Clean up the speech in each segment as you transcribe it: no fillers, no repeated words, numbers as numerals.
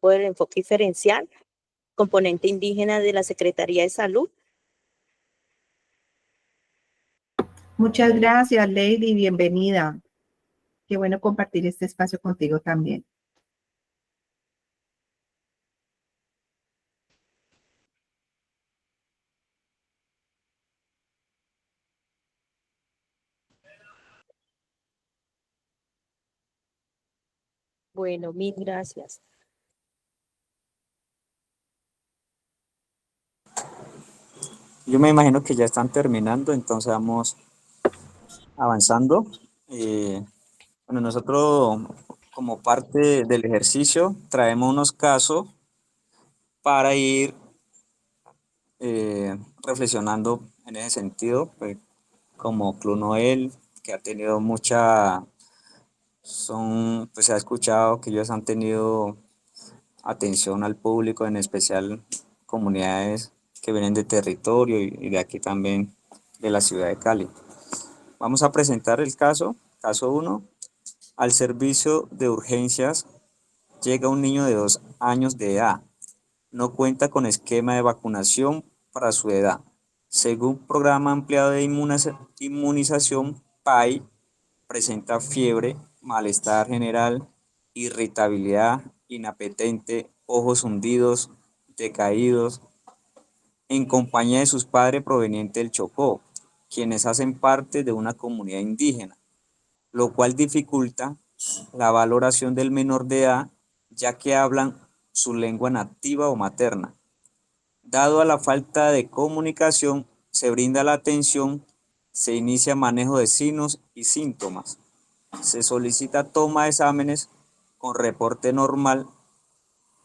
por el enfoque diferencial, componente indígena de la Secretaría de Salud. Muchas gracias, Lady, bienvenida. Qué bueno compartir este espacio contigo también. Bueno, mil gracias. Yo me imagino que ya están terminando, entonces vamos avanzando. Bueno, nosotros como parte del ejercicio traemos unos casos para ir reflexionando en ese sentido, pues, como Club Noel, que ha tenido pues se ha escuchado que ellos han tenido atención al público, en especial comunidades que vienen de territorio y de aquí también de la ciudad de Cali. Vamos a presentar el caso 1. Al servicio de urgencias llega un niño de 2 años de edad. No cuenta con esquema de vacunación para su edad. Según programa ampliado de inmunización PAI, presenta fiebre, malestar general, irritabilidad, inapetente, ojos hundidos, decaídos, en compañía de sus padres provenientes del Chocó, quienes hacen parte de una comunidad indígena, lo cual dificulta la valoración del menor de edad, ya que hablan su lengua nativa o materna. Dado a la falta de comunicación, se brinda la atención, se inicia manejo de signos y síntomas. Se solicita toma de exámenes con reporte normal,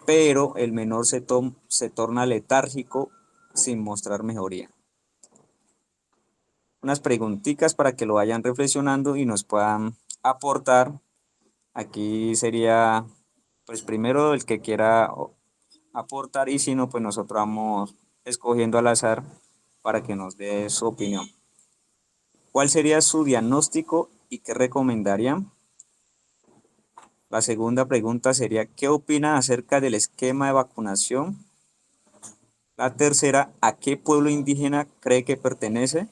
pero el menor se torna letárgico sin mostrar mejoría. Unas preguntitas para que lo vayan reflexionando y nos puedan aportar. Aquí sería, pues primero el que quiera aportar, y si no, pues nosotros vamos escogiendo al azar para que nos dé su opinión. ¿Cuál sería su diagnóstico y qué recomendarían? La segunda pregunta sería, ¿qué opina acerca del esquema de vacunación? La tercera, ¿a qué pueblo indígena cree que pertenece?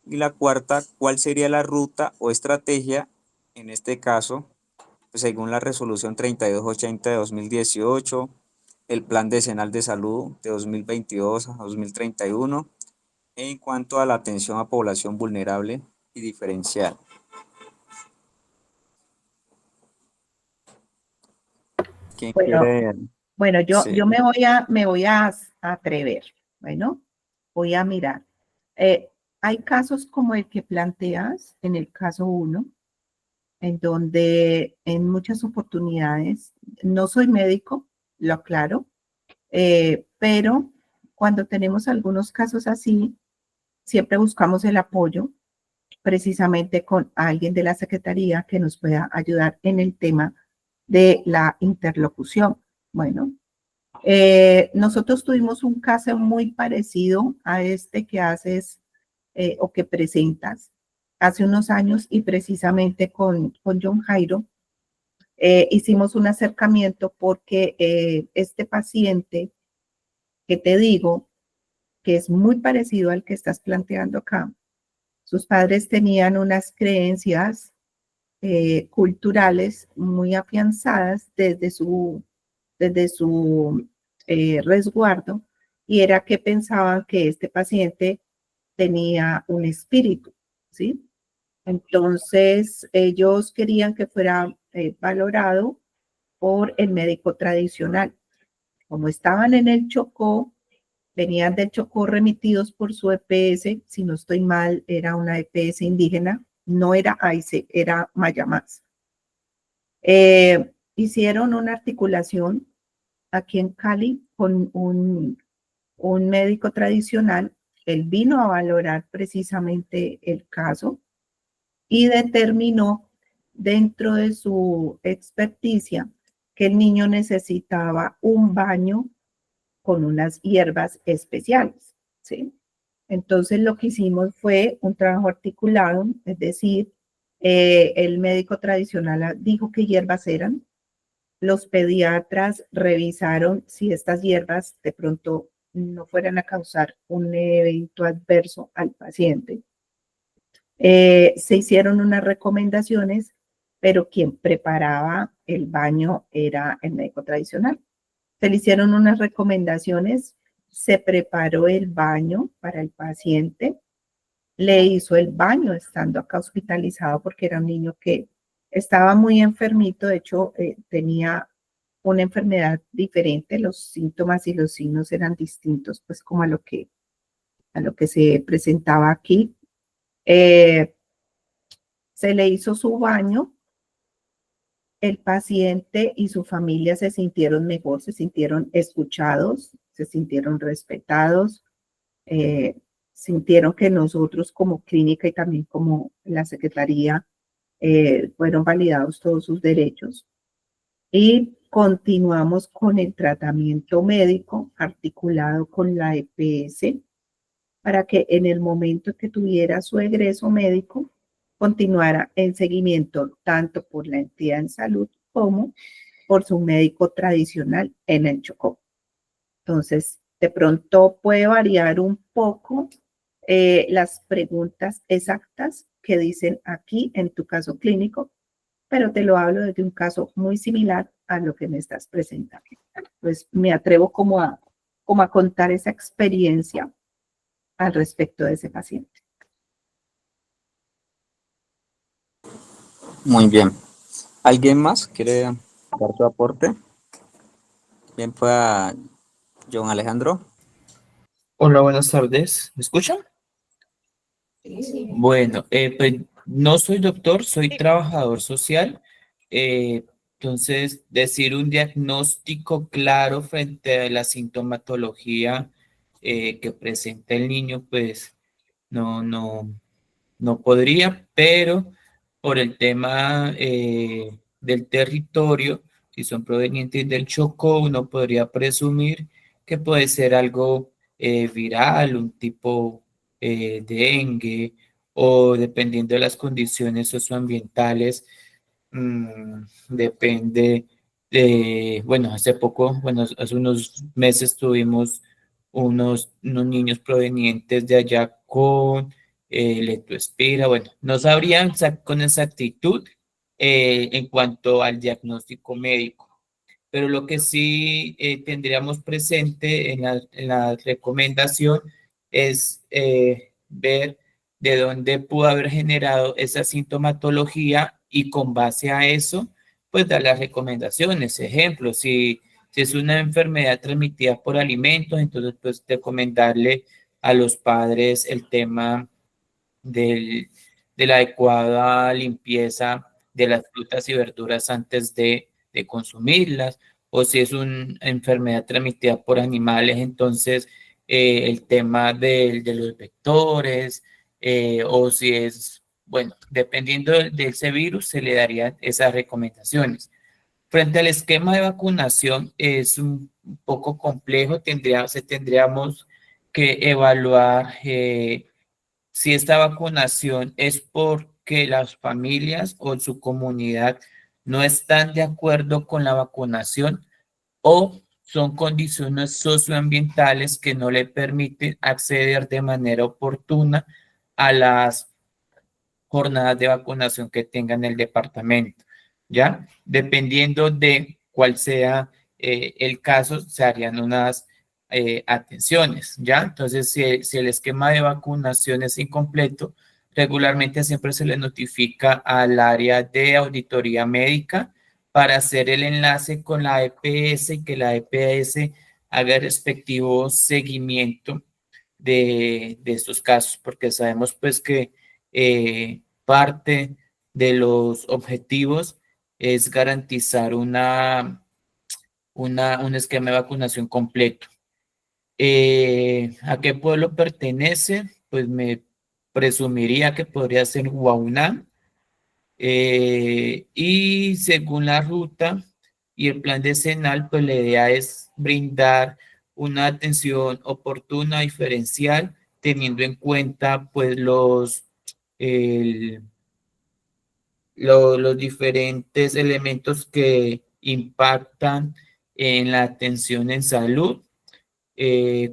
Y la cuarta, ¿cuál sería la ruta o estrategia, en este caso, pues según la resolución 3280 de 2018, el Plan Decenal de Salud de 2022 a 2031, en cuanto a la atención a población vulnerable y diferencial? ¿Quién Bueno, quiere? bueno, yo Sí. me voy a atrever. Bueno, voy a mirar. Hay casos como el que planteas en el caso 1, en donde en muchas oportunidades, no soy médico, lo aclaro, pero cuando tenemos algunos casos así, siempre buscamos el apoyo precisamente con alguien de la Secretaría que nos pueda ayudar en el tema de la interlocución. Bueno, nosotros tuvimos un caso muy parecido a este que haces o que presentas hace unos años, y precisamente con John Jairo hicimos un acercamiento porque este paciente que te digo, que es muy parecido al que estás planteando acá, sus padres tenían unas creencias culturales muy afianzadas desde su resguardo, y era que pensaban que este paciente tenía un espíritu, ¿sí? Entonces, ellos querían que fuera valorado por el médico tradicional. Como estaban en el Chocó, venían del Chocó remitidos por su EPS, si no estoy mal, era una EPS indígena, no era AICE, era Mayamás. Hicieron una articulación aquí en Cali con un médico tradicional. Él vino a valorar precisamente el caso y determinó dentro de su experticia que el niño necesitaba un baño con unas hierbas especiales, ¿sí? Entonces lo que hicimos fue un trabajo articulado, es decir, el médico tradicional dijo qué hierbas eran, los pediatras revisaron si estas hierbas de pronto no fueran a causar un evento adverso al paciente. Se hicieron unas recomendaciones, pero quien preparaba el baño era el médico tradicional. Se le hicieron unas recomendaciones, se preparó el baño para el paciente, le hizo el baño estando acá hospitalizado porque era un niño que estaba muy enfermito, de hecho tenía una enfermedad diferente, los síntomas y los signos eran distintos, pues como a lo que se presentaba aquí. Se le hizo su baño, el paciente y su familia se sintieron mejor, se sintieron escuchados, se sintieron respetados, sintieron que nosotros como clínica y también como la Secretaría fueron validados todos sus derechos y continuamos con el tratamiento médico articulado con la EPS para que en el momento que tuviera su egreso médico continuara en seguimiento tanto por la entidad en salud como por su médico tradicional en el Chocó. Entonces, de pronto puede variar un poco las preguntas exactas que dicen aquí en tu caso clínico, pero te lo hablo desde un caso muy similar a lo que me estás presentando. Pues me atrevo como a contar esa experiencia al respecto de ese paciente. Muy bien. ¿Alguien más quiere dar su aporte? Bien, pueda John Alejandro. Hola, buenas tardes. ¿Me escuchan? Sí. Bueno, pues no soy doctor, soy trabajador social. Entonces, decir un diagnóstico claro frente a la sintomatología que presenta el niño, pues no podría, pero por el tema del territorio, si son provenientes del Chocó, uno podría presumir que puede ser algo viral, un tipo dengue, o dependiendo de las condiciones socioambientales, depende de, bueno, hace poco, bueno, hace unos meses tuvimos unos niños provenientes de allá con leptospira. Bueno, no sabrían con exactitud en cuanto al diagnóstico médico, pero lo que sí tendríamos presente en la recomendación es ver de dónde pudo haber generado esa sintomatología y con base a eso, pues dar las recomendaciones. Ejemplo, si es una enfermedad transmitida por alimentos, entonces pues recomendarle a los padres el tema de la adecuada limpieza de las frutas y verduras antes de consumirlas, o si es una enfermedad transmitida por animales, entonces el tema de los vectores, o si es, bueno, dependiendo de ese virus, se le darían esas recomendaciones. Frente al esquema de vacunación es un poco complejo, tendríamos que evaluar si esta vacunación es porque las familias o su comunidad no están de acuerdo con la vacunación o son condiciones socioambientales que no le permiten acceder de manera oportuna a las jornadas de vacunación que tenga en el departamento, ¿ya? Dependiendo de cuál sea el caso, se harían unas atenciones, ¿ya? Entonces, si el esquema de vacunación es incompleto, regularmente siempre se le notifica al área de auditoría médica para hacer el enlace con la EPS y que la EPS haga el respectivo seguimiento de estos casos, porque sabemos pues que parte de los objetivos es garantizar un esquema de vacunación completo. ¿A qué pueblo pertenece? Pues me presumiría que podría ser Guaunam. Y según la ruta y el plan decenal, pues la idea es brindar una atención oportuna, diferencial, teniendo en cuenta pues los diferentes elementos que impactan en la atención en salud,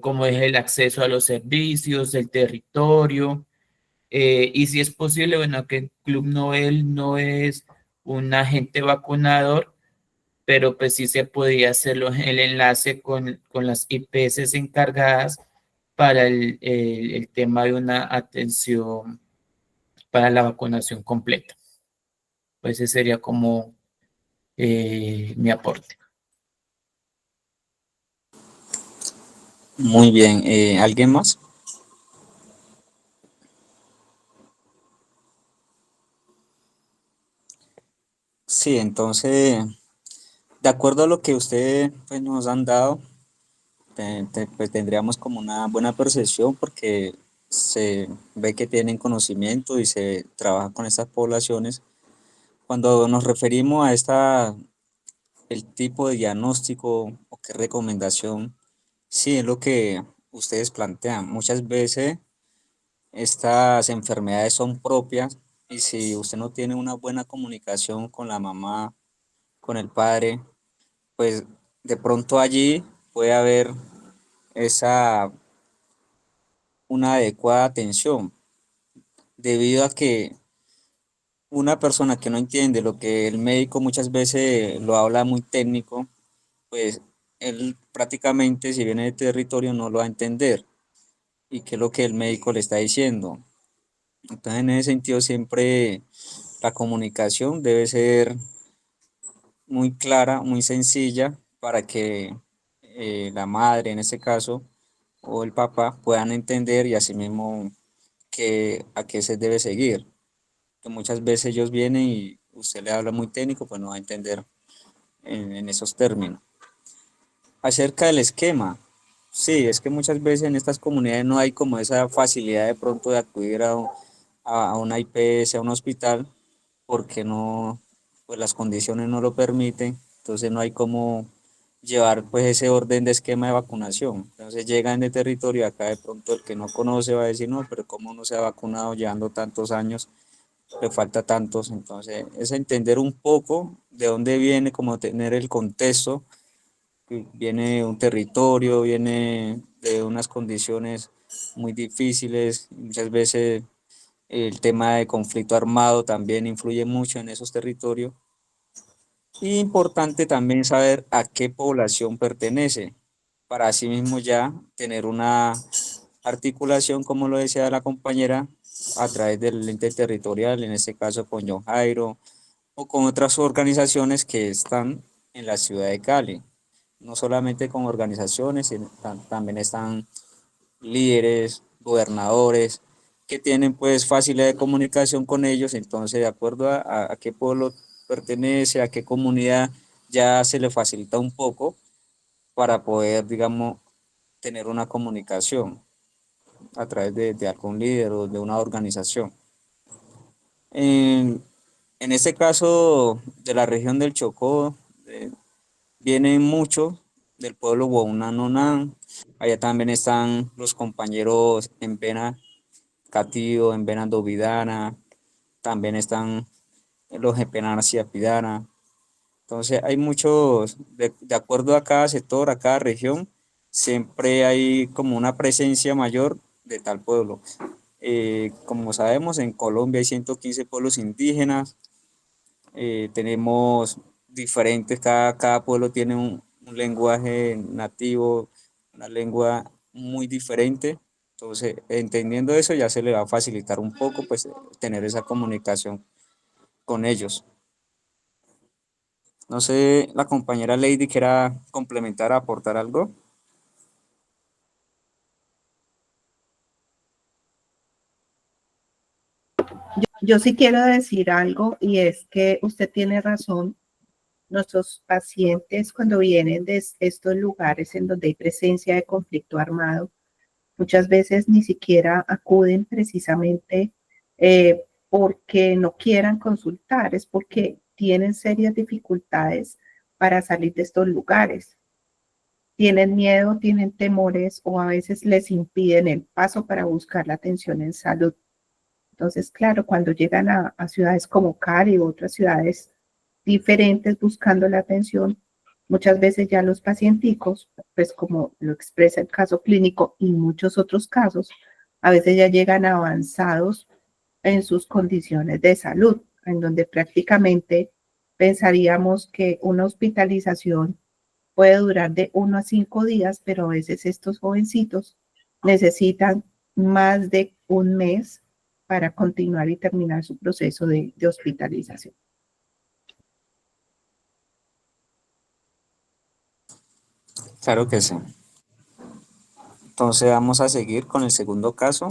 como es el acceso a los servicios, el territorio, y si es posible, bueno, que el Club Nobel no es un agente vacunador, pero pues sí se podía hacer el enlace con las IPS encargadas para el tema de una atención para la vacunación completa. Pues ese sería como mi aporte. Muy bien, ¿alguien más? Sí, entonces, de acuerdo a lo que ustedes pues, nos han dado, pues tendríamos como una buena percepción porque se ve que tienen conocimiento y se trabaja con estas poblaciones. Cuando nos referimos a el tipo de diagnóstico o qué recomendación, sí, es lo que ustedes plantean. Muchas veces estas enfermedades son propias y si usted no tiene una buena comunicación con la mamá, con el padre, pues de pronto allí puede haber esa una adecuada atención debido a que una persona que no entiende lo que el médico muchas veces lo habla muy técnico, pues él prácticamente si viene de territorio no lo va a entender y qué es lo que el médico le está diciendo. Entonces en ese sentido siempre la comunicación debe ser muy clara, muy sencilla para que la madre en este caso o el papá puedan entender y asimismo a qué se debe seguir. Que muchas veces ellos vienen y usted le habla muy técnico, pues no va a entender en esos términos. Acerca del esquema, sí, es que muchas veces en estas comunidades no hay como esa facilidad de pronto de acudir a una IPS, a un hospital, porque no, pues las condiciones no lo permiten, entonces no hay como llevar pues ese orden de esquema de vacunación. Entonces llegan de territorio, acá de pronto el que no conoce va a decir, no, pero ¿cómo no se ha vacunado llevando tantos años? Le falta tantos, entonces es entender un poco de dónde viene, como tener el contexto, que viene de un territorio, viene de unas condiciones muy difíciles, muchas veces el tema de conflicto armado también influye mucho en esos territorios. Y importante también saber a qué población pertenece, para así mismo ya tener una articulación, como lo decía la compañera, a través del ente territorial, en este caso con John Jairo, o con otras organizaciones que están en la ciudad de Cali. No solamente con organizaciones, sino también están líderes, gobernadores, que tienen pues facilidad de comunicación con ellos, entonces de acuerdo a qué pueblo pertenece, a qué comunidad, ya se le facilita un poco para poder, digamos, tener una comunicación a través de algún líder o de una organización. En, en este caso de la región del Chocó, vienen muchos del pueblo Guaunanonán, allá también están los compañeros en Pena Catío, en Pena Dovidana, también están los en Pena Pidana. Entonces hay muchos, de acuerdo a cada sector, a cada región, siempre hay como una presencia mayor de tal pueblo. Como sabemos, en Colombia hay 115 pueblos indígenas, tenemos diferentes, cada pueblo tiene un lenguaje nativo, una lengua muy diferente. Entonces, entendiendo eso, ya se le va a facilitar un poco, pues, tener esa comunicación con ellos. No sé, la compañera Lady quiera complementar, aportar algo. Yo sí quiero decir algo y es que usted tiene razón. Nuestros pacientes cuando vienen de estos lugares en donde hay presencia de conflicto armado, muchas veces ni siquiera acuden precisamente porque no quieran consultar, es porque tienen serias dificultades para salir de estos lugares. Tienen miedo, tienen temores o a veces les impiden el paso para buscar la atención en salud. Entonces, claro, cuando llegan a ciudades como Cali u otras ciudades diferentes buscando la atención. Muchas veces ya los pacienticos, pues como lo expresa el caso clínico y muchos otros casos, a veces ya llegan avanzados en sus condiciones de salud, en donde prácticamente pensaríamos que una hospitalización puede durar de 1 a 5 días, pero a veces estos jovencitos necesitan más de un mes para continuar y terminar su proceso de hospitalización. Claro que sí. Entonces vamos a seguir con el segundo caso.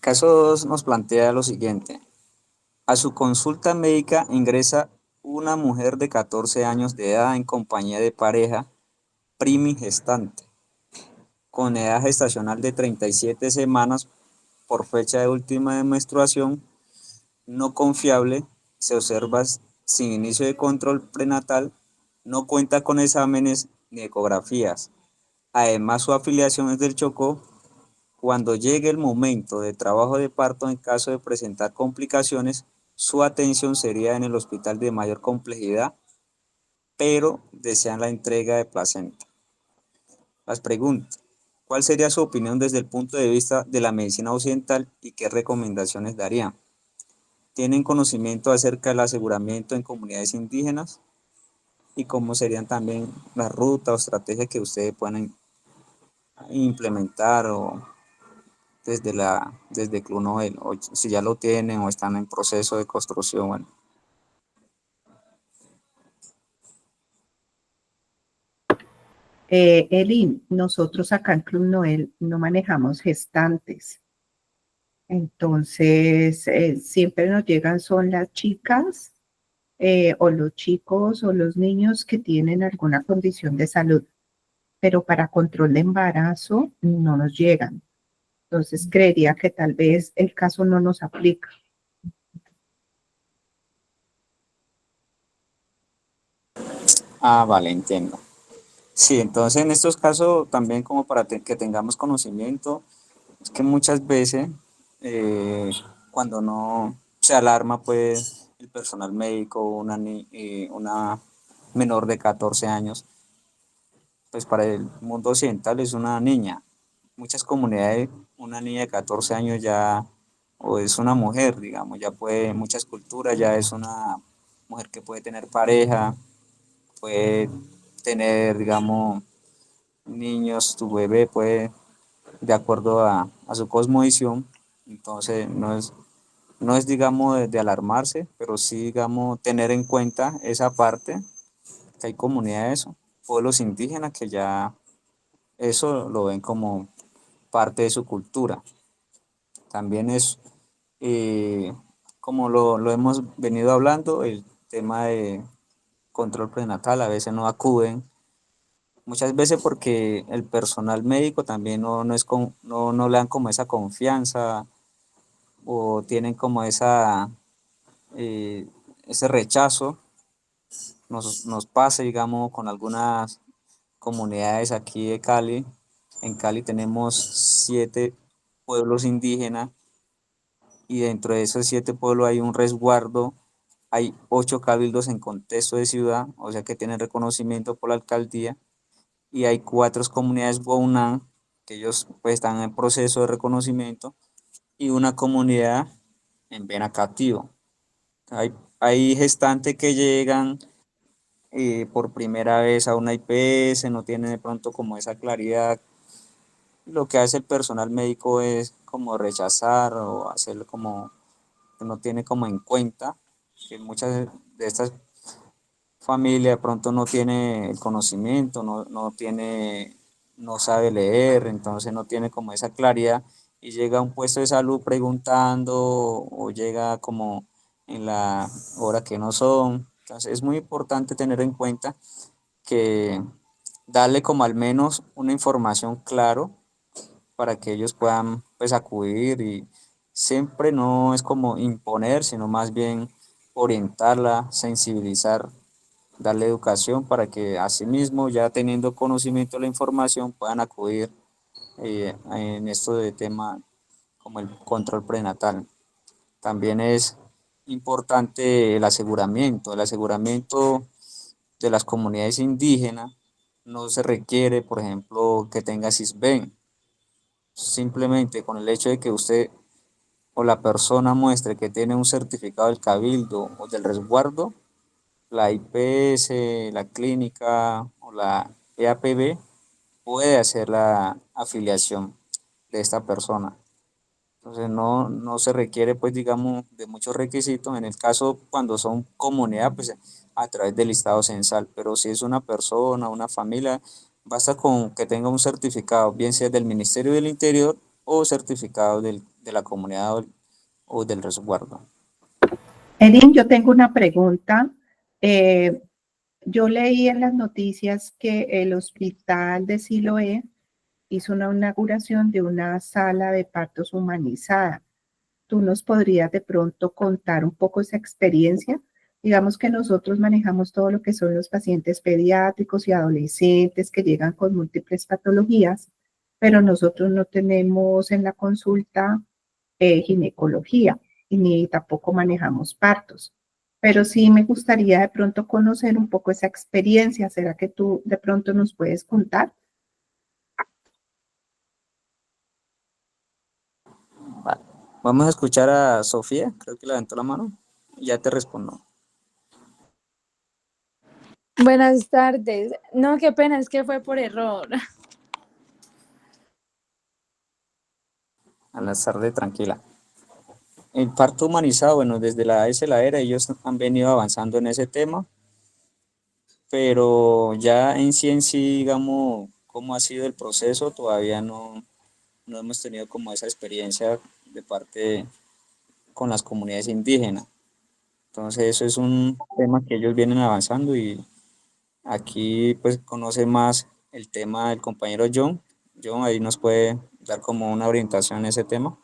Caso 2 nos plantea lo siguiente. A su consulta médica ingresa una mujer de 14 años de edad en compañía de pareja primigestante, con edad gestacional de 37 semanas por fecha de última de menstruación, no confiable, se observa sin inicio de control prenatal, no cuenta con exámenes ni ecografías. Además, su afiliación es del Chocó. Cuando llegue el momento de trabajo de parto, en caso de presentar complicaciones, su atención sería en el hospital de mayor complejidad, pero desean la entrega de placenta. Las preguntas. ¿Cuál sería su opinión desde el punto de vista de la medicina occidental y qué recomendaciones daría? ¿Tienen conocimiento acerca del aseguramiento en comunidades indígenas? ¿Y cómo serían también las rutas o estrategias que ustedes puedan implementar o desde Clunoel, o si ya lo tienen o están en proceso de construcción? Bueno. Eli, nosotros acá en Club Noel no manejamos gestantes. Entonces, siempre nos llegan son las chicas o los chicos o los niños que tienen alguna condición de salud, pero para control de embarazo no nos llegan. Entonces, creería que tal vez el caso no nos aplica. Ah, vale, entiendo. Sí, entonces en estos casos también como para que tengamos conocimiento, es que muchas veces eh, cuando no se alarma pues el personal médico, una menor de 14 años, pues para el mundo occidental es una niña. Muchas comunidades, una niña de 14 años ya, o es una mujer, digamos, ya puede, muchas culturas ya es una mujer que puede tener pareja, puede tener, digamos, niños, tu bebé puede, de acuerdo a su cosmovisión. Entonces no es digamos de alarmarse, pero sí digamos tener en cuenta esa parte, que hay comunidades, pueblos indígenas que ya eso lo ven como parte de su cultura. También es, eh, como lo hemos venido hablando, el tema de control prenatal, a veces no acuden, muchas veces porque el personal médico también no le dan como esa confianza o tienen como eh, ese rechazo. Nos pasa, digamos, con algunas comunidades aquí de Cali. En Cali tenemos 7 pueblos indígenas y dentro de esos 7 pueblos hay un resguardo, hay 8 cabildos en contexto de ciudad, o sea que tienen reconocimiento por la alcaldía, y hay 4 comunidades Guaunán, que ellos pues están en proceso de reconocimiento, y una comunidad en Benacativo. Hay gestantes que llegan por primera vez a una IPS, no tienen de pronto como esa claridad. Lo que hace el personal médico es como rechazar o hacerlo como que no tiene como en cuenta que muchas de estas familias de pronto no tiene el conocimiento, no sabe leer, entonces no tiene como esa claridad y llega a un puesto de salud preguntando o llega como en la hora que no son. Entonces es muy importante tener en cuenta que darle como al menos una información claro para que ellos puedan pues acudir, y siempre no es como imponer, sino más bien orientarla, sensibilizar, darle educación para que asimismo, ya teniendo conocimiento de la información, puedan acudir en esto de tema como el control prenatal. También es importante el aseguramiento. El aseguramiento de las comunidades indígenas no se requiere, por ejemplo, que tenga CISBEN. Simplemente con el hecho de que usted o la persona muestre que tiene un certificado del cabildo o del resguardo, la IPS, la clínica o la EAPB puede hacer la afiliación de esta persona. Entonces no se requiere, pues digamos, de muchos requisitos. En el caso cuando son comunidad, pues a través del listado censal, pero si es una persona, una familia, basta con que tenga un certificado, bien sea del Ministerio del Interior o certificado de la comunidad o del resguardo. Erin, yo tengo una pregunta. Yo leí en las noticias que el hospital de Siloé hizo una inauguración de una sala de partos humanizada. ¿Tú nos podrías de pronto contar un poco esa experiencia? Digamos que nosotros manejamos todo lo que son los pacientes pediátricos y adolescentes que llegan con múltiples patologías, pero nosotros no tenemos en la consulta ginecología y ni tampoco manejamos partos. Pero sí me gustaría de pronto conocer un poco esa experiencia. ¿Será que tú de pronto nos puedes contar? Vale. Vamos a escuchar a Sofía, creo que levantó la mano, y ya te respondo. Buenas tardes. No, qué pena, es que fue por error. A la tarde tranquila. El parto humanizado, bueno, desde la AS la era, ellos han venido avanzando en ese tema, pero ya en sí, digamos, cómo ha sido el proceso, todavía no hemos tenido como esa experiencia de parte con las comunidades indígenas. Entonces eso es un tema que ellos vienen avanzando y aquí pues conoce más el tema del compañero John. John ahí nos puede dar como una orientación en ese tema.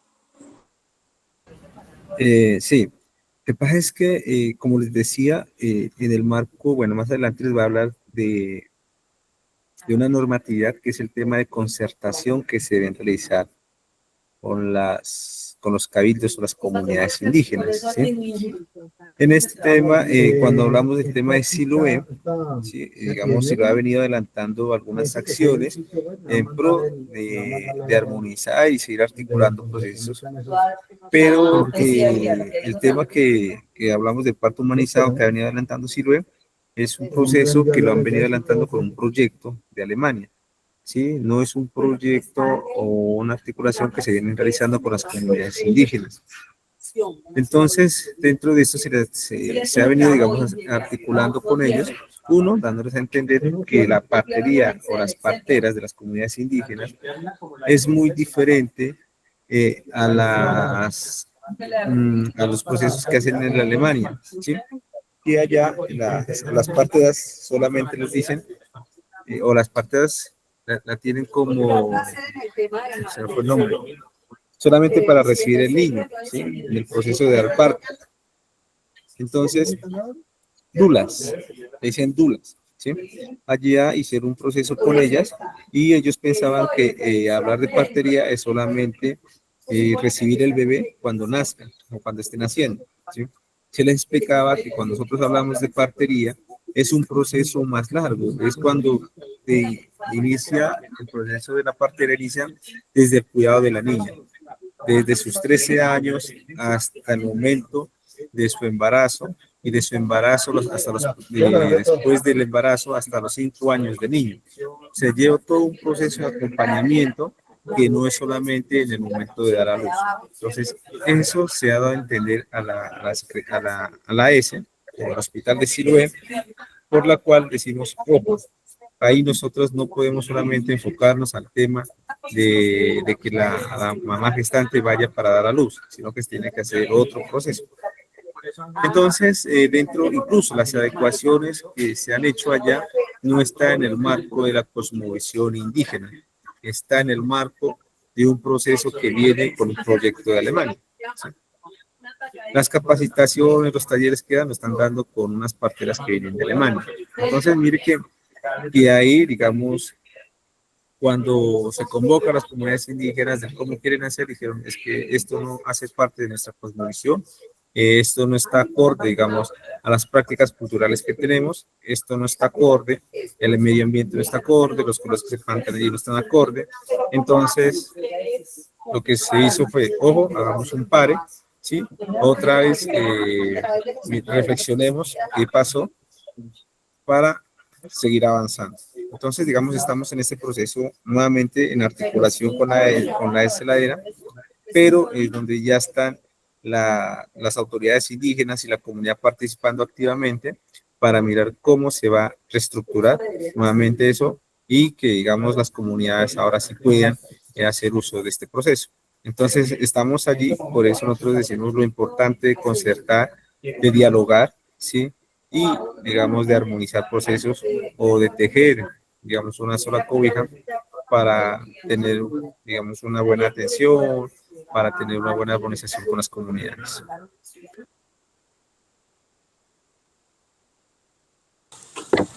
Sí, lo que pasa es que, como les decía, en el marco, bueno, más adelante les voy a hablar de una normatividad que es el tema de concertación que se deben realizar con los cabildos o las comunidades indígenas, ¿sí? En este tema, cuando hablamos del tema de Siloé, ¿sí? Digamos, Siloé ha venido adelantando algunas acciones en pro de armonizar y seguir articulando procesos, pero el tema que hablamos del parto humanizado que ha venido adelantando Siloé es un proceso que lo han venido adelantando con un proyecto de Alemania. ¿Sí? No es un proyecto o una articulación que se viene realizando con las comunidades indígenas. Entonces, dentro de esto se ha venido, digamos, articulando con ellos, uno, dándoles a entender que la partería o las parteras de las comunidades indígenas es muy diferente a los procesos que hacen en la Alemania, ¿sí? Y allá las parteras solamente les dicen, o las parteras la tienen como, se me fue el nombre, solamente para recibir el niño, ¿sí? En el proceso de dar parto. Entonces, dulas, le dicen dulas, ¿sí? Allá hicieron un proceso con ellas y ellos pensaban que hablar de partería es solamente recibir el bebé cuando nazca o cuando esté naciendo, ¿sí? Se les explicaba que cuando nosotros hablamos de partería es un proceso más largo, es cuando inicia el proceso de la partería, inicia desde el cuidado de la niña, desde sus 13 años hasta el momento de su embarazo y de su embarazo después del embarazo hasta los 5 años de niño. Se lleva todo un proceso de acompañamiento que no es solamente en el momento de dar a luz. Entonces, eso se ha dado a entender a la ESE, al Hospital de Siloé, por la cual decimos, ojo, ahí nosotros no podemos solamente enfocarnos al tema de que la mamá gestante vaya para dar a luz, sino que se tiene que hacer otro proceso. Entonces, dentro, incluso las adecuaciones que se han hecho allá no está en el marco de la cosmovisión indígena, está en el marco de un proceso que viene con un proyecto de Alemania, ¿sí? Las capacitaciones, los talleres que dan, lo están dando con unas parteras que vienen de Alemania. Entonces, mire que ahí, digamos, cuando se convoca a las comunidades indígenas de cómo quieren hacer, dijeron, es que esto no hace parte de nuestra cosmovisión, esto no está acorde, digamos, a las prácticas culturales que tenemos, esto no está acorde, el medio ambiente no está acorde, los colores que se plantan allí no están acorde. Entonces, lo que se hizo fue, ojo, hagamos un pare, ¿sí? Otra vez reflexionemos qué pasó para seguir avanzando. Entonces, digamos, estamos en este proceso nuevamente en articulación con la esteladera, pero donde ya están las autoridades indígenas y la comunidad participando activamente para mirar cómo se va a reestructurar nuevamente eso y que, digamos, las comunidades ahora sí puedan hacer uso de este proceso. Entonces, estamos allí, por eso nosotros decimos lo importante de concertar, de dialogar, ¿sí? Y, digamos, de armonizar procesos o de tejer, digamos, una sola cobija para tener, digamos, una buena atención, para tener una buena armonización con las comunidades.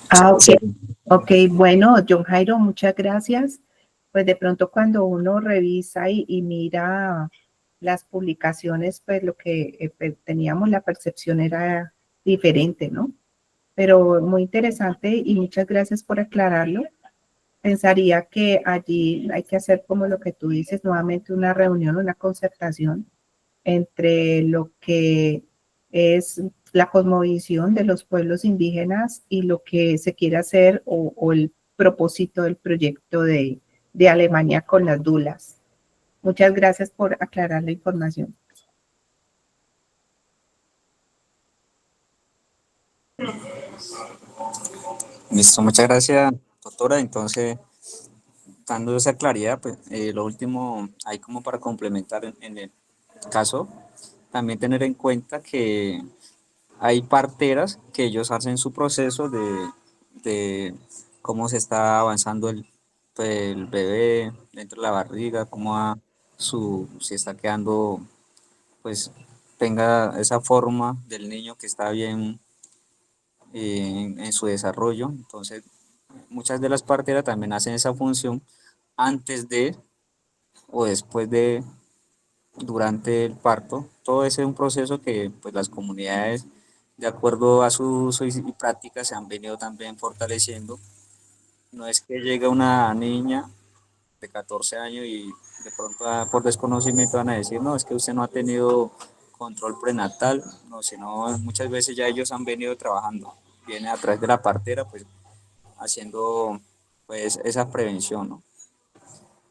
Ah, ok. Ok, bueno, John Jairo, muchas gracias. Pues de pronto cuando uno revisa y mira las publicaciones, pues lo que pues, teníamos la percepción era diferente, ¿no? Pero muy interesante y muchas gracias por aclararlo. Pensaría que allí hay que hacer como lo que tú dices, nuevamente una reunión, una concertación entre lo que es la cosmovisión de los pueblos indígenas y lo que se quiere hacer o el propósito del proyecto de Alemania con las dulas. Muchas gracias por aclarar la información. Listo, muchas gracias, doctora. Entonces, dando esa claridad, pues lo último, ahí como para complementar en el caso, también tener en cuenta que hay parteras que ellos hacen su proceso de cómo se está avanzando el bebé dentro de la barriga, si está quedando, pues tenga esa forma del niño que está bien en su desarrollo. Entonces, muchas de las parteras también hacen esa función antes de o después de, durante el parto. Todo ese es un proceso que pues las comunidades, de acuerdo a su uso y práctica, se han venido también fortaleciendo. No es que llegue una niña de 14 años y de pronto por desconocimiento van a decir, no, es que usted no ha tenido control prenatal, no, sino muchas veces ya ellos han venido trabajando, viene a través de la partera, pues haciendo pues esa prevención, ¿no?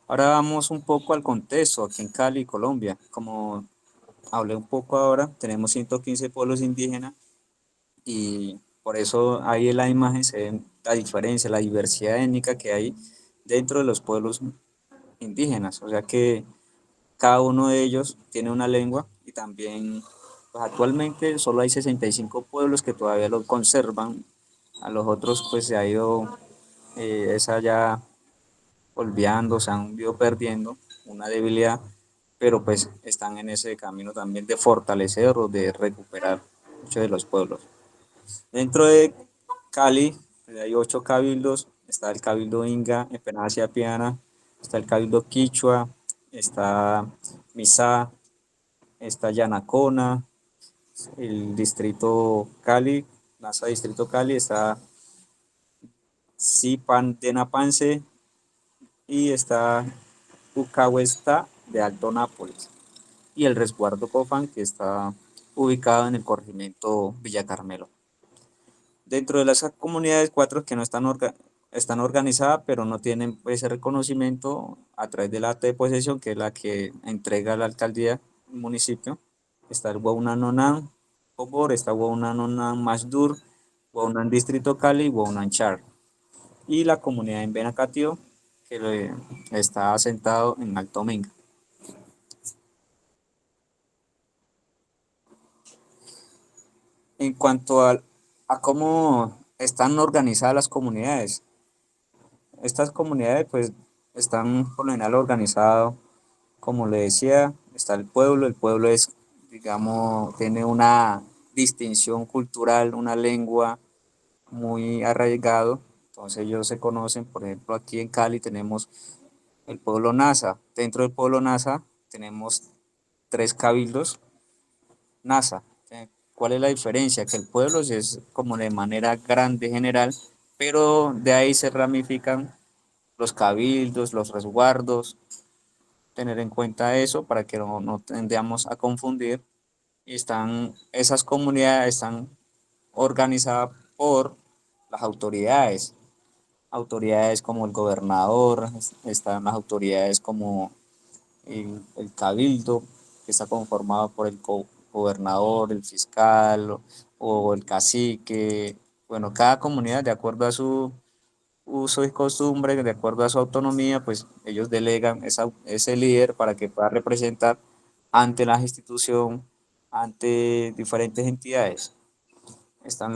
Ahora vamos un poco al contexto aquí en Cali, Colombia. Como hablé un poco ahora, tenemos 115 pueblos indígenas y por eso ahí en la imagen se ve la diferencia, la diversidad étnica que hay dentro de los pueblos indígenas. O sea que cada uno de ellos tiene una lengua y también pues actualmente solo hay 65 pueblos que todavía lo conservan. A los otros pues se ha ido esa ya olvidando, se han ido perdiendo una debilidad, pero pues están en ese camino también de fortalecer o de recuperar muchos de los pueblos. Dentro de Cali hay 8 cabildos, está el cabildo Inga, Empenacia Piana, está el cabildo Quichua, está Misá, está Yanacona, el distrito Cali, NASA Distrito Cali, está Zipantenapance y está Ucahuesta de Alto Nápoles y el resguardo Cofán que está ubicado en el corregimiento Villa Carmelo. Dentro de las comunidades, 4 que no están organizadas, pero no tienen ese reconocimiento a través del acta de posesión, que es la que entrega la alcaldía del municipio. Está el Guaunanonan Obor, está Guaunanonan Masdur, Guaunan Distrito Cali y Guaunan Char. Y la comunidad en Benacatío, que está asentado en Alto Menga. En cuanto a cómo están organizadas las comunidades, estas comunidades pues están por lo general organizadas, como le decía, está el pueblo es, digamos, tiene una distinción cultural, una lengua muy arraigado, Entonces ellos se conocen, por ejemplo, aquí en Cali tenemos el pueblo NASA. Dentro del pueblo NASA tenemos 3 cabildos NASA. ¿Cuál es la diferencia? Que el pueblo sí es como de manera grande general, pero de ahí se ramifican los cabildos, los resguardos, tener en cuenta eso para que no tendamos a confundir. Y esas comunidades están organizadas por las autoridades como el gobernador, están las autoridades como el cabildo, que está conformado por el gobernador, el fiscal o el cacique. Bueno, cada comunidad, de acuerdo a su uso y costumbre, de acuerdo a su autonomía, pues ellos delegan ese líder para que pueda representar ante la institución, ante diferentes entidades. Están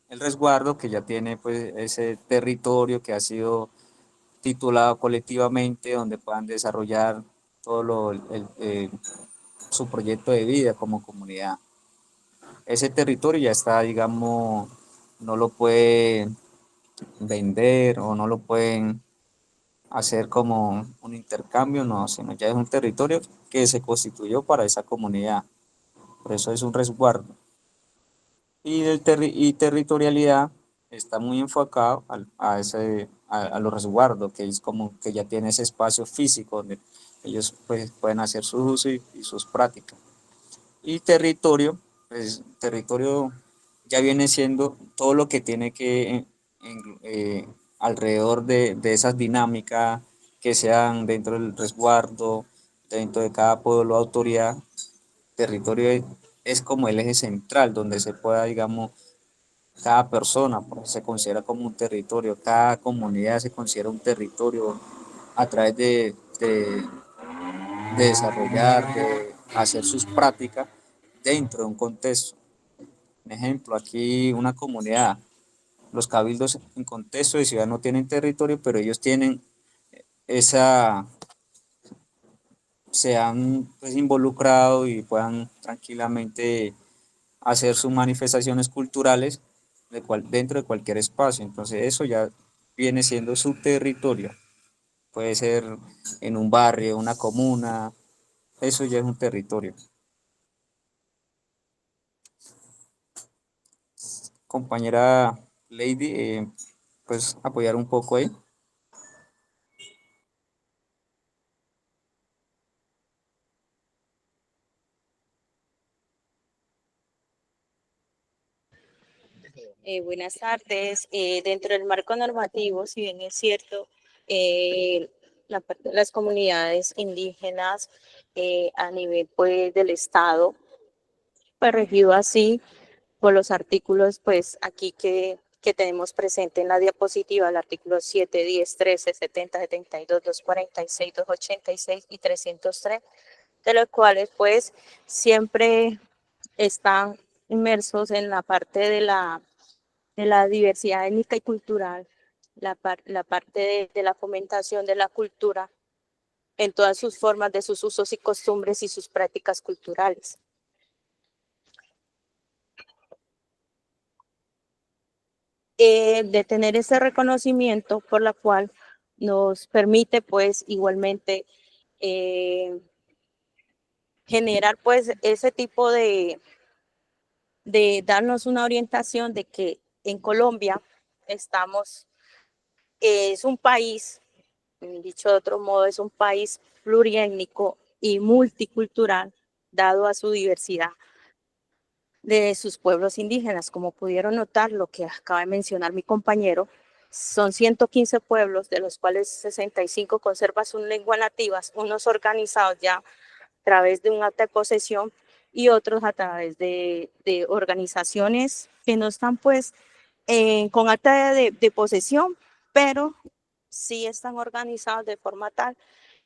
el resguardo, que ya tiene pues ese territorio que ha sido titulado colectivamente, donde puedan desarrollar todo su proyecto de vida como comunidad. Ese territorio ya está, digamos, no lo pueden vender o no lo pueden hacer como un intercambio, no, sino ya es un territorio que se constituyó para esa comunidad. Por eso es un resguardo. Y territorialidad está muy enfocado a los resguardos, que es como que ya tiene ese espacio físico donde ellos pues, pueden hacer su uso y sus prácticas. Y territorio, pues territorio ya viene siendo todo lo que tiene que alrededor de esas dinámicas que sean dentro del resguardo, dentro de cada pueblo o autoridad. Territorio es como el eje central donde se pueda, digamos, cada persona pues, se considera como un territorio, cada comunidad se considera un territorio a través de desarrollar, de hacer sus prácticas dentro de un contexto. Un ejemplo, aquí una comunidad, los cabildos en contexto de ciudad no tienen territorio, pero ellos tienen esa, se han pues, involucrado y puedan tranquilamente hacer sus manifestaciones culturales dentro de cualquier espacio. Entonces eso ya viene siendo su territorio. Puede ser en un barrio, una comuna, eso ya es un territorio. Compañera Lady, pues apoyar un poco ahí. Buenas tardes. Dentro del marco normativo, si bien es cierto, eh, las comunidades indígenas a nivel pues, del Estado, pues regido así por los artículos, pues aquí que tenemos presente en la diapositiva, el artículo 7, 10, 13, 70, 72, 246, 286 y 303, de los cuales pues siempre están inmersos en la parte de la diversidad étnica y cultural, la parte de la fomentación de la cultura en todas sus formas, de sus usos y costumbres y sus prácticas culturales. De tener ese reconocimiento por la cual nos permite pues igualmente generar pues ese tipo de darnos una orientación de que en Colombia estamos, es un país, dicho de otro modo, es un país pluriétnico y multicultural dado a su diversidad de sus pueblos indígenas. Como pudieron notar, lo que acaba de mencionar mi compañero, son 115 pueblos, de los cuales 65 conservan sus lenguas nativas, unos organizados ya a través de un acta de posesión y otros a través de organizaciones que no están pues con acta de posesión, pero sí están organizados de forma tal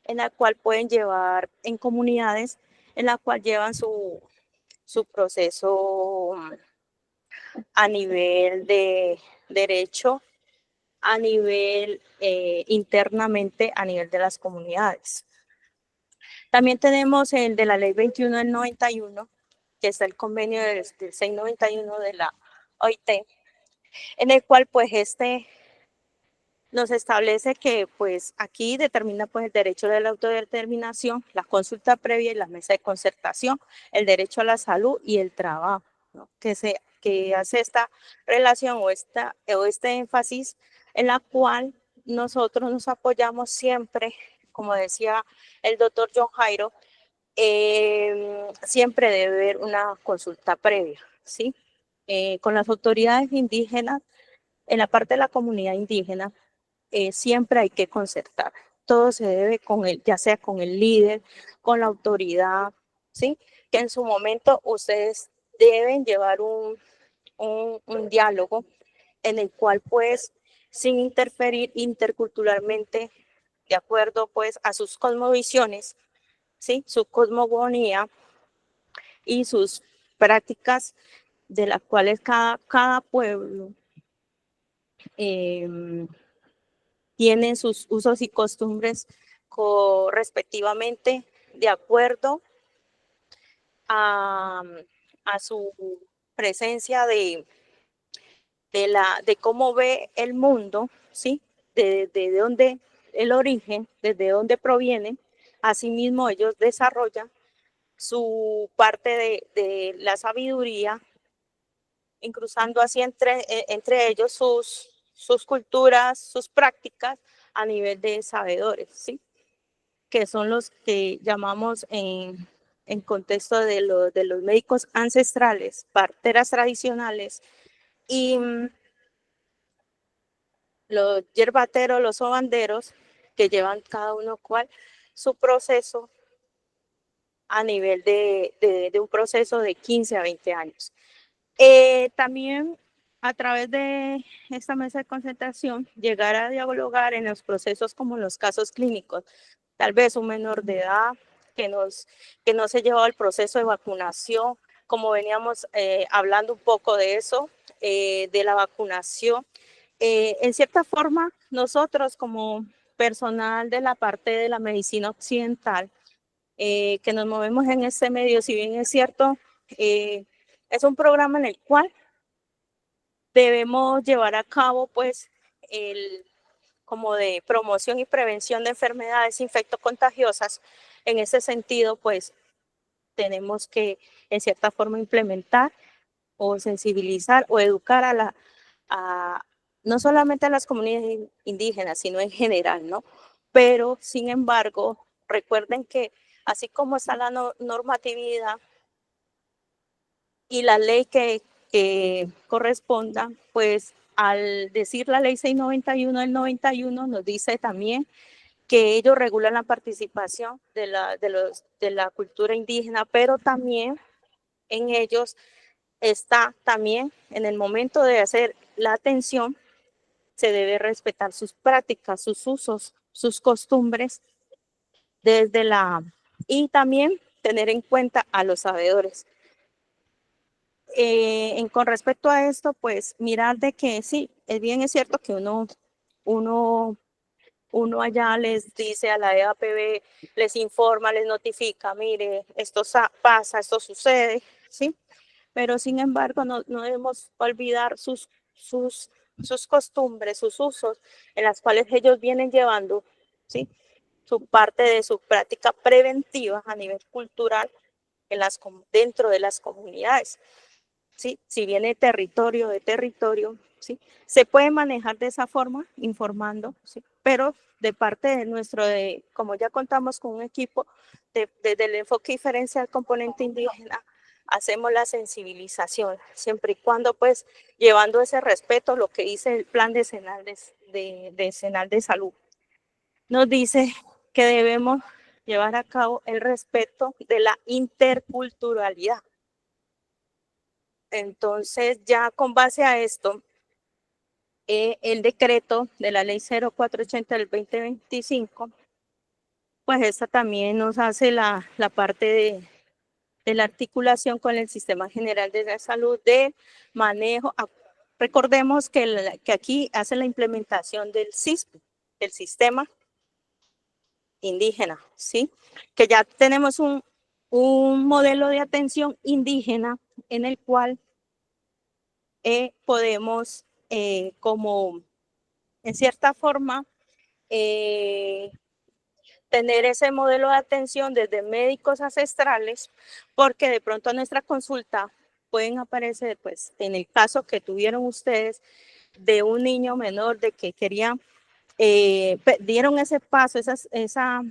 en la cual pueden llevar en comunidades, en la cual llevan su proceso a nivel de derecho, a nivel internamente, a nivel de las comunidades. También tenemos el de la ley 21 del 91, que está el convenio del 691 de la OIT, en el cual pues nos establece que pues aquí determina pues el derecho de la autodeterminación, la consulta previa y la mesa de concertación, el derecho a la salud y el trabajo, ¿no? Que hace esta relación o este énfasis en la cual nosotros nos apoyamos siempre, como decía el doctor John Jairo, siempre debe haber una consulta previa, ¿sí? Con las autoridades indígenas, en la parte de la comunidad indígena, siempre hay que concertar. Todo se debe con él, ya sea con el líder, con la autoridad, ¿sí? Que en su momento ustedes deben llevar un diálogo en el cual, pues, sin interferir interculturalmente, de acuerdo, pues, a sus cosmovisiones, ¿sí? Su cosmogonía y sus prácticas de las cuales cada pueblo tiene sus usos y costumbres respectivamente de acuerdo a, a su presencia de cómo ve el mundo, ¿sí? De dónde el origen, desde dónde proviene. Asimismo, ellos desarrollan su parte de la sabiduría, incruzando así entre ellos sus culturas, sus prácticas a nivel de sabedores, ¿sí? Que son los que llamamos en contexto de los médicos ancestrales, parteras tradicionales y los yerbateros, los sobanderos, que llevan cada uno cual su proceso a nivel de un proceso de 15 a 20 años. También a través de esta mesa de concentración, llegar a dialogar en los procesos como los casos clínicos, tal vez un menor de edad que no se llevaba el proceso de vacunación, como veníamos hablando un poco de eso, de la vacunación. En cierta forma, nosotros como personal de la parte de la medicina occidental, que nos movemos en este medio, si bien es cierto, es un programa en el cual debemos llevar a cabo pues como de promoción y prevención de enfermedades infectocontagiosas. En ese sentido, pues tenemos que en cierta forma implementar o sensibilizar o educar no solamente a las comunidades indígenas, sino en general, ¿no? Pero, sin embargo, recuerden que así como está la normatividad y la ley que corresponda, pues al decir la ley 691 del 91 nos dice también que ellos regulan la participación de la cultura indígena, pero también en ellos está también en el momento de hacer la atención, se debe respetar sus prácticas, sus usos, sus costumbres y también tener en cuenta a los sabedores. Con respecto a esto, pues mirar de que sí, es cierto que uno allá les dice a la EAPB, les informa, les notifica, mire, esto pasa, esto sucede, ¿sí? Pero sin embargo no debemos olvidar sus costumbres, sus usos, en las cuales ellos vienen llevando, ¿sí? Su parte de su práctica preventiva a nivel cultural dentro de las comunidades. ¿Sí? Si viene de territorio, ¿sí? Se puede manejar de esa forma, informando, ¿sí? Pero de parte de como ya contamos con un equipo, desde el enfoque diferencial componente indígena, hacemos la sensibilización, siempre y cuando, pues, llevando ese respeto, lo que dice el plan decenal de salud. Nos dice que debemos llevar a cabo el respeto de la interculturalidad. Entonces, ya con base a esto, el decreto de la ley 0480 del 2025, pues esta también nos hace la parte de la articulación con el Sistema General de la Salud de manejo. Recordemos que aquí hace la implementación del SISP, del Sistema Indígena, ¿sí? Que ya tenemos un modelo de atención indígena en el cual podemos como, en cierta forma, tener ese modelo de atención desde médicos ancestrales, porque de pronto a nuestra consulta pueden aparecer, pues, en el caso que tuvieron ustedes de un niño menor de que quería, dieron ese paso, esa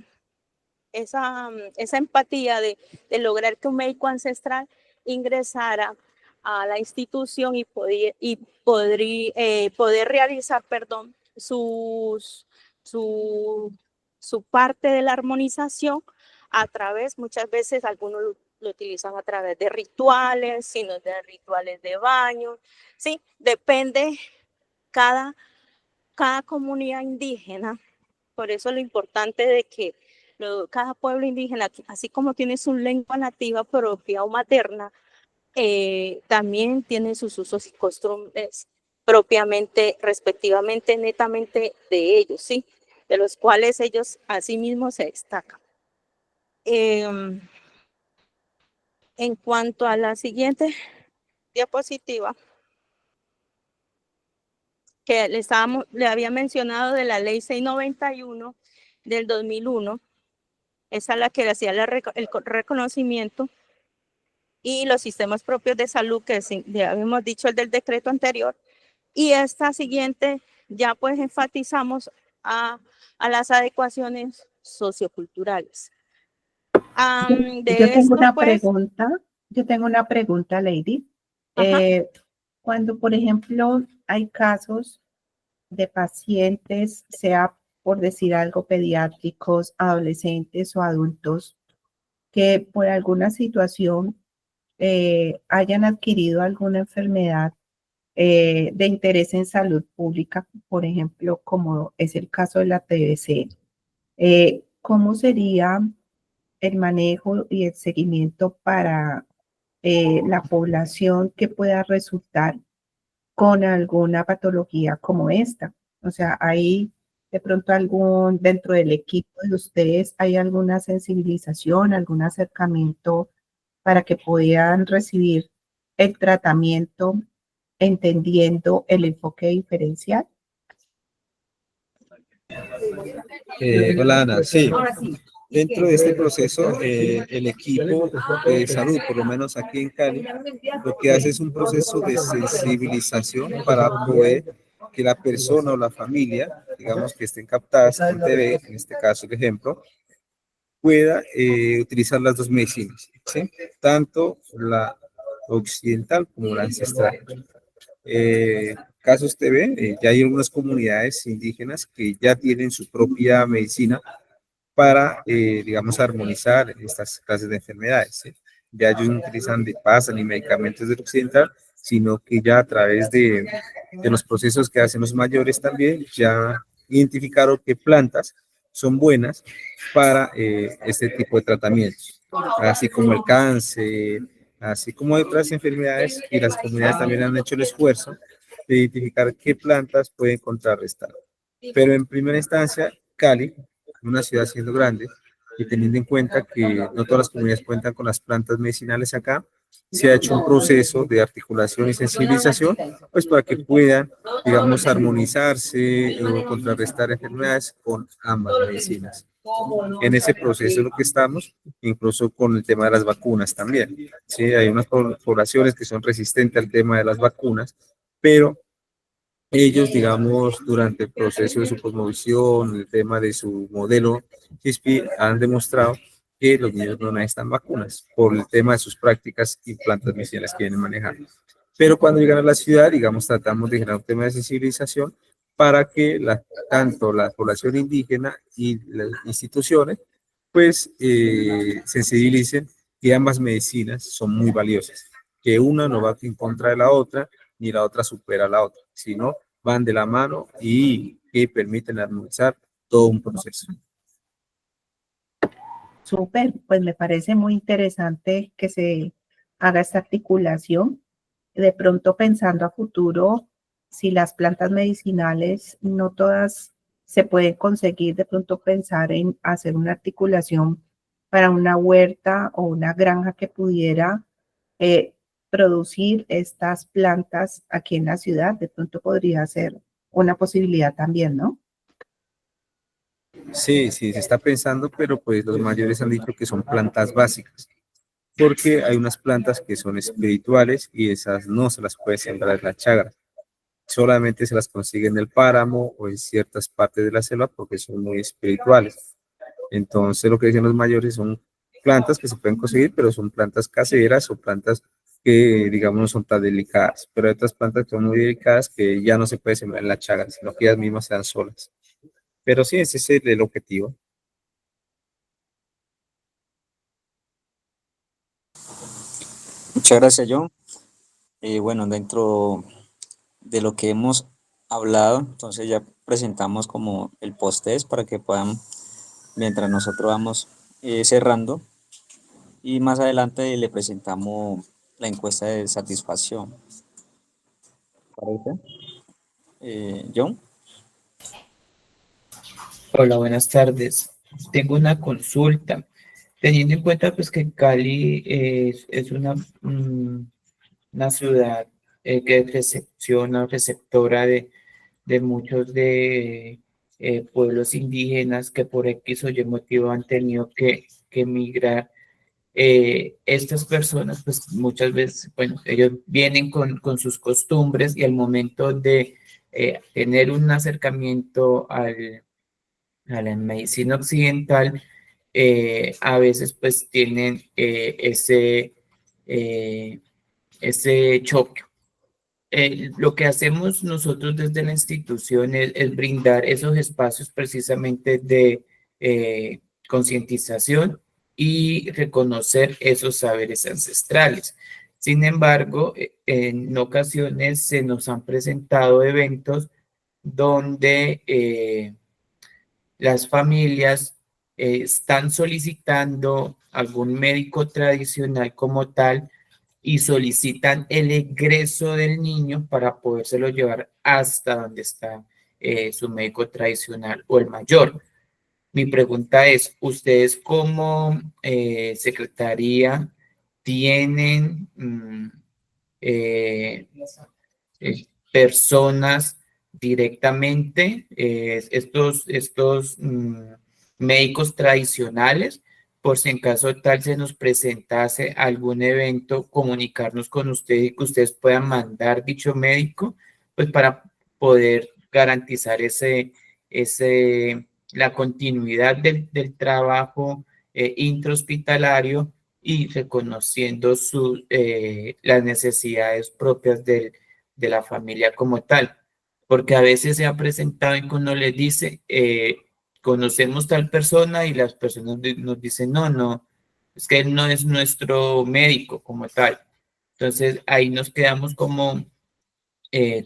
empatía de lograr que un médico ancestral ingresara a la institución y poder realizar, perdón, su parte de la armonización a través, muchas veces algunos lo utilizan a través de rituales, sino de rituales de baño, ¿sí? Depende cada comunidad indígena. Por eso lo importante de que cada pueblo indígena, así como tiene su lengua nativa propia o materna, también tiene sus usos y costumbres propiamente, respectivamente, netamente de ellos, ¿sí? De los cuales ellos asimismo se destacan. En cuanto a la siguiente diapositiva, que le había mencionado de la ley 691 del 2001, esa es la que hacía el reconocimiento y los sistemas propios de salud, que ya habíamos dicho el del decreto anterior, y esta siguiente ya pues enfatizamos a las adecuaciones socioculturales. Yo tengo una pregunta, Lady. Cuando, por ejemplo, hay casos de pacientes, sea por decir algo, pediátricos, adolescentes o adultos, que por alguna situación hayan adquirido alguna enfermedad de interés en salud pública, por ejemplo, como es el caso de la TBC, ¿cómo sería el manejo y el seguimiento para la población que pueda resultar con alguna patología como esta? O sea, hay de pronto dentro del equipo de ustedes, ¿hay alguna sensibilización, algún acercamiento para que puedan recibir el tratamiento entendiendo el enfoque diferencial? Hola Ana, sí. Dentro de este proceso, el equipo de salud, por lo menos aquí en Cali, lo que hace es un proceso de sensibilización para poder que la persona o la familia, digamos que estén captadas con TV, en este caso el ejemplo, pueda utilizar las dos medicinas, ¿sí? Tanto la occidental como la ancestral. Casos TV, ya hay algunas comunidades indígenas que ya tienen su propia medicina para, digamos, armonizar estas clases de enfermedades, ¿sí? Ya ellos no utilizan de pasa ni medicamentos del occidental, sino que ya a través de los procesos que hacen los mayores también, ya identificaron qué plantas son buenas para este tipo de tratamientos, así como el cáncer, así como otras enfermedades, y las comunidades también han hecho el esfuerzo de identificar qué plantas pueden contrarrestar. Pero en primera instancia, Cali, una ciudad siendo grande, y teniendo en cuenta que no todas las comunidades cuentan con las plantas medicinales acá, se ha hecho un proceso de articulación y sensibilización, pues para que puedan, digamos, armonizarse o contrarrestar enfermedades con ambas medicinas. En ese proceso es lo que estamos, incluso con el tema de las vacunas también. Sí, hay unas poblaciones que son resistentes al tema de las vacunas, pero ellos, digamos, durante el proceso de su cosmovisión, el tema de su modelo HISPI, han demostrado que los niños no necesitan vacunas por el tema de sus prácticas y plantas medicinales que vienen manejando. Pero cuando llegan a la ciudad, digamos, tratamos de generar un tema de sensibilización para que tanto la población indígena y las instituciones, pues, sensibilicen que ambas medicinas son muy valiosas, que una no va en contra de la otra, ni la otra supera a la otra, sino van de la mano y que permiten armonizar todo un proceso. Súper, pues me parece muy interesante que se haga esta articulación. De pronto pensando a futuro, si las plantas medicinales no todas se pueden conseguir, de pronto pensar en hacer una articulación para una huerta o una granja que pudiera producir estas plantas aquí en la ciudad, de pronto podría ser una posibilidad también, ¿no? Sí, sí, se está pensando, pero pues los mayores han dicho que son plantas básicas, porque hay unas plantas que son espirituales y esas no se las puede sembrar en la chagra. Solamente se las consigue en el páramo o en ciertas partes de la selva porque son muy espirituales. Entonces, lo que dicen los mayores son plantas que se pueden conseguir, pero son plantas caseras o plantas que, digamos, no son tan delicadas. Pero hay otras plantas que son muy delicadas que ya no se puede sembrar en la chagra, sino que ellas mismas se dan solas. Pero sí, ese es el objetivo. Muchas gracias, John. Bueno, dentro de lo que hemos hablado, entonces ya presentamos como el post-test para que puedan, mientras nosotros vamos cerrando, y más adelante le presentamos la encuesta de satisfacción. ¿Parece? John. Hola, buenas tardes. Tengo una consulta. Teniendo en cuenta pues que Cali es una ciudad que recepciona, receptora de muchos de pueblos indígenas que por X o Y motivo han tenido que emigrar. Estas personas, pues muchas veces, bueno, ellos vienen con sus costumbres y al momento de tener un acercamiento a la medicina occidental, a veces pues tienen eh, ese choque. Lo que hacemos nosotros desde la institución es brindar esos espacios precisamente de concientización y reconocer esos saberes ancestrales. Sin embargo, en ocasiones se nos han presentado eventos donde las familias están solicitando algún médico tradicional como tal y solicitan el egreso del niño para podérselo llevar hasta donde está su médico tradicional o el mayor. Mi pregunta es, ¿ustedes como secretaría tienen eh, personas directamente, estos médicos tradicionales, por si en caso tal se nos presentase algún evento, comunicarnos con ustedes y que ustedes puedan mandar dicho médico, pues para poder garantizar la continuidad del trabajo intrahospitalario y reconociendo las necesidades propias de la familia como tal, porque a veces se ha presentado y cuando les dice, conocemos tal persona y las personas nos dicen, no, no, es que él no es nuestro médico como tal. Entonces ahí nos quedamos como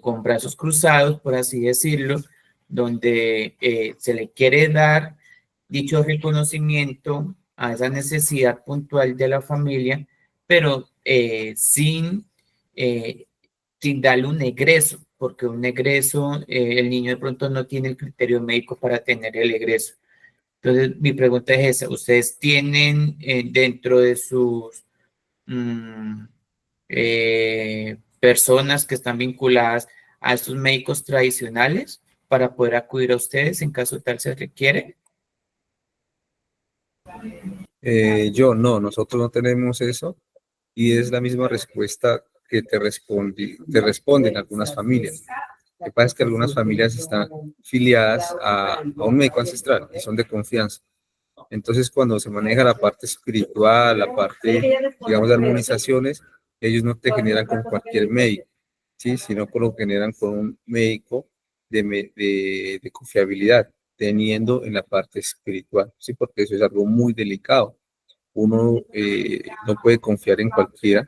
con brazos cruzados, por así decirlo, donde se le quiere dar dicho reconocimiento a esa necesidad puntual de la familia, pero eh, sin darle un egreso, porque un egreso, el niño de pronto no tiene el criterio médico para tener el egreso. Entonces, mi pregunta es esa, ¿ustedes tienen dentro de sus personas que están vinculadas a estos médicos tradicionales para poder acudir a ustedes en caso tal se requiere? Nosotros no tenemos eso y es la misma respuesta que te responden algunas familias. Lo que pasa es que algunas familias están filiadas a un médico ancestral y son de confianza. Entonces, cuando se maneja la parte espiritual, la parte, digamos, de armonizaciones, ellos no te generan con cualquier médico, ¿sí? Sino que lo generan con un médico de confiabilidad, teniendo en la parte espiritual, ¿sí? Porque eso es algo muy delicado. Uno no puede confiar en cualquiera,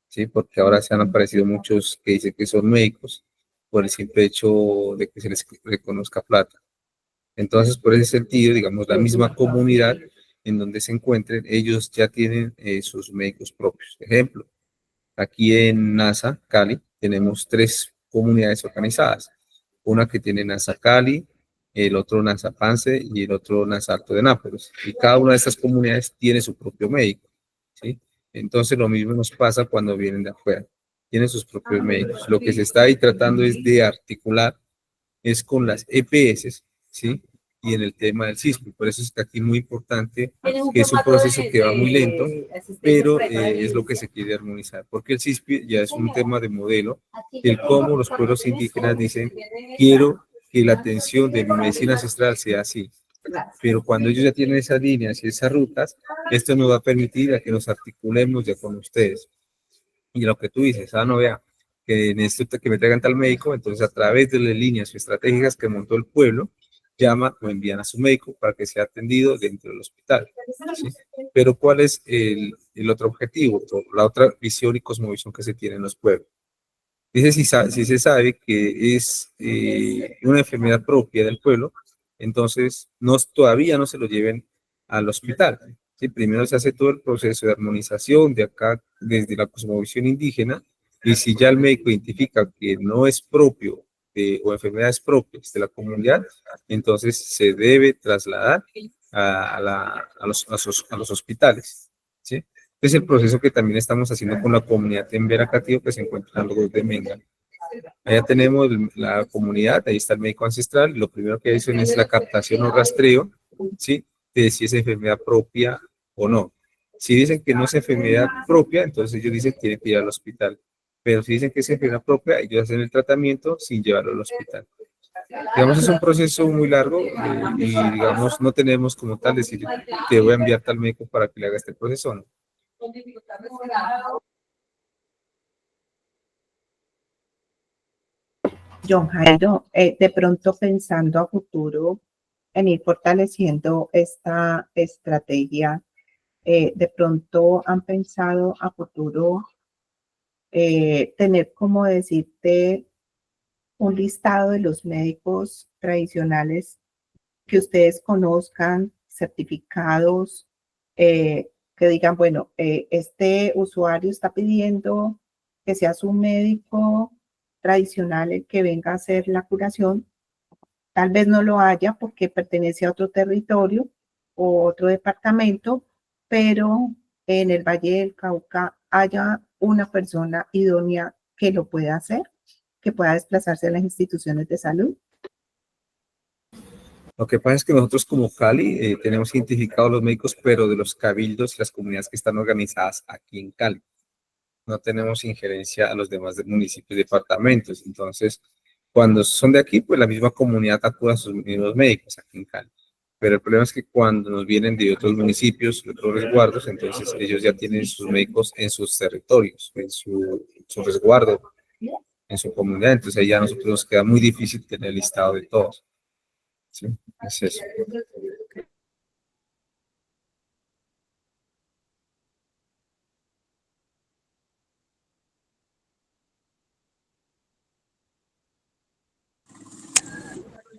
¿sí? Porque ahora se han aparecido muchos que dicen que son médicos por el simple hecho de que se les reconozca plata. Entonces, por ese sentido, digamos, la misma comunidad en donde se encuentren, ellos ya tienen sus médicos propios. Ejemplo, aquí en NASA, Cali, tenemos 3 comunidades organizadas. Una que tiene NASA Cali, el otro NASA Pance y el otro NASA Alto de Nápoles. Y cada una de estas comunidades tiene su propio médico, ¿sí? Entonces lo mismo nos pasa cuando vienen de afuera. Tienen sus propios médicos. Lo que se está ahí tratando es de articular es con las EPS, ¿sí? Y en el tema del CISPI. Por eso es que aquí muy importante, que es un proceso que va muy lento, pero es lo que se quiere armonizar. Porque el CISPI ya es un tema de modelo, del cómo los pueblos indígenas dicen, quiero que la atención de mi medicina ancestral sea así. Pero cuando ellos ya tienen esas líneas y esas rutas, esto nos va a permitir a que nos articulemos ya con ustedes. Y lo que tú dices, no vea, que necesito que me traigan tal médico, entonces a través de las líneas estratégicas que montó el pueblo, llaman o envían a su médico para que sea atendido dentro del hospital. ¿Sí? Pero ¿cuál es el otro objetivo, o la otra visión y cosmovisión que se tiene en los pueblos? Dice, si se sabe que es una enfermedad propia del pueblo, entonces todavía no se lo lleven al hospital. ¿Sí? Primero se hace todo el proceso de armonización de acá, desde la cosmovisión indígena, y si ya el médico identifica que no es propio o enfermedades propias de la comunidad, entonces se debe trasladar a los hospitales. ¿Sí? Es el proceso que también estamos haciendo con la comunidad en Veracatío, que se encuentra en los de Menga. Allá tenemos la comunidad, ahí está el médico ancestral, y lo primero que dicen es la captación o rastreo, ¿sí? De si es enfermedad propia o no. Si dicen que no es enfermedad propia, entonces ellos dicen que tienen que ir al hospital. Pero si dicen que es enfermedad propia, ellos hacen el tratamiento sin llevarlo al hospital. Digamos, es un proceso muy largo y, digamos, no tenemos como tal decir, te voy a enviar tal médico para que le haga este proceso, ¿no? John Jairo, de pronto pensando a futuro en ir fortaleciendo esta estrategia, de pronto han pensado a futuro tener, como decirte, un listado de los médicos tradicionales que ustedes conozcan, certificados, que digan, bueno, este usuario está pidiendo que sea su médico tradicional el que venga a hacer la curación. Tal vez no lo haya porque pertenece a otro territorio o otro departamento, pero en el Valle del Cauca haya una persona idónea que lo pueda hacer, que pueda desplazarse a las instituciones de salud. Lo que pasa es que nosotros como Cali tenemos identificados los médicos, pero de los cabildos y las comunidades que están organizadas aquí en Cali. No tenemos injerencia a los demás municipios y departamentos. Entonces, cuando son de aquí, pues la misma comunidad acude a sus mismos médicos aquí en Cali. Pero el problema es que cuando nos vienen de otros municipios, de otros resguardos, entonces ellos ya tienen sus médicos en sus territorios, en su resguardo, en su comunidad. Entonces ahí ya a nosotros nos queda muy difícil tener el listado de todos. ¿Sí? Es eso.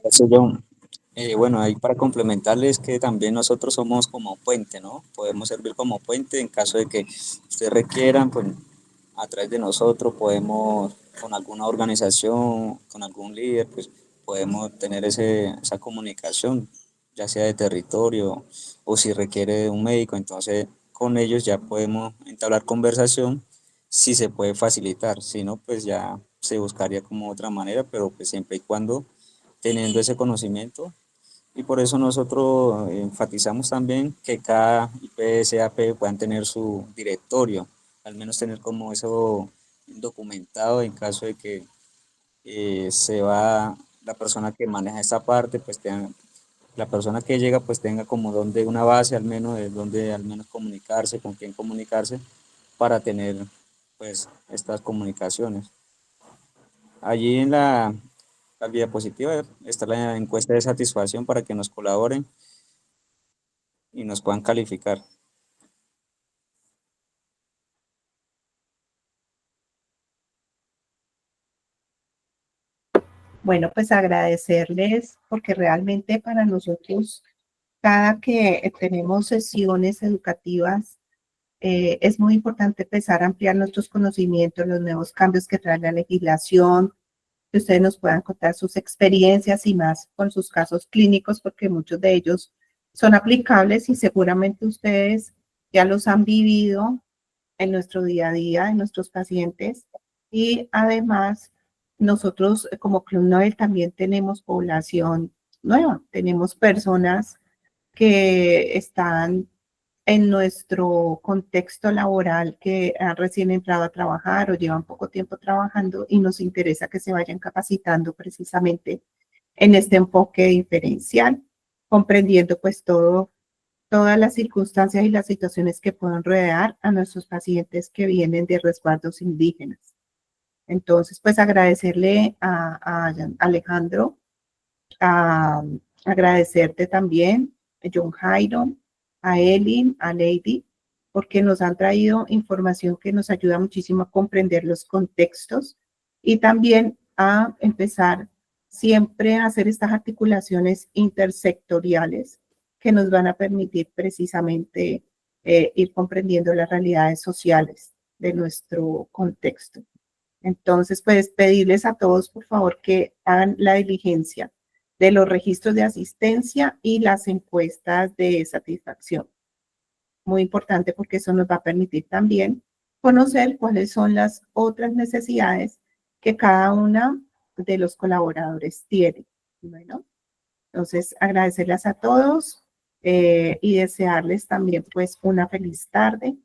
Gracias, John. Bueno, ahí para complementarles que también nosotros somos como puente, ¿no? Podemos servir como puente en caso de que ustedes requieran, pues a través de nosotros podemos, con alguna organización, con algún líder, pues podemos tener esa comunicación, ya sea de territorio o si requiere de un médico, entonces con ellos ya podemos entablar conversación si se puede facilitar, si no, pues ya se buscaría como otra manera, pero pues siempre y cuando teniendo ese conocimiento. Y por eso nosotros enfatizamos también que cada IPSAP puedan tener su directorio, al menos tener como eso documentado en caso de que se va la persona que maneja esta parte, pues la persona que llega pues tenga como donde una base al menos, de donde al menos comunicarse, con quién comunicarse para tener pues estas comunicaciones. Allí en la diapositiva está la encuesta de satisfacción para que nos colaboren y nos puedan calificar. Bueno, pues agradecerles porque realmente para nosotros, cada que tenemos sesiones educativas, es muy importante empezar a ampliar nuestros conocimientos, los nuevos cambios que trae la legislación, que ustedes nos puedan contar sus experiencias y más con sus casos clínicos, porque muchos de ellos son aplicables y seguramente ustedes ya los han vivido en nuestro día a día, en nuestros pacientes. Y además, nosotros como Club Nobel también tenemos población nueva, tenemos personas que están en nuestro contexto laboral, que han recién entrado a trabajar o llevan poco tiempo trabajando y nos interesa que se vayan capacitando precisamente en este enfoque diferencial, comprendiendo pues todas las circunstancias y las situaciones que pueden rodear a nuestros pacientes que vienen de resguardos indígenas. Entonces, pues agradecerle a Alejandro, agradecerte también a John Jairo, a Elin, a Lady, porque nos han traído información que nos ayuda muchísimo a comprender los contextos y también a empezar siempre a hacer estas articulaciones intersectoriales que nos van a permitir precisamente ir comprendiendo las realidades sociales de nuestro contexto. Entonces, pues pedirles a todos, por favor, que hagan la diligencia de los registros de asistencia y las encuestas de satisfacción. Muy importante porque eso nos va a permitir también conocer cuáles son las otras necesidades que cada una de los colaboradores tiene. Bueno, entonces agradecerles a todos y desearles también pues una feliz tarde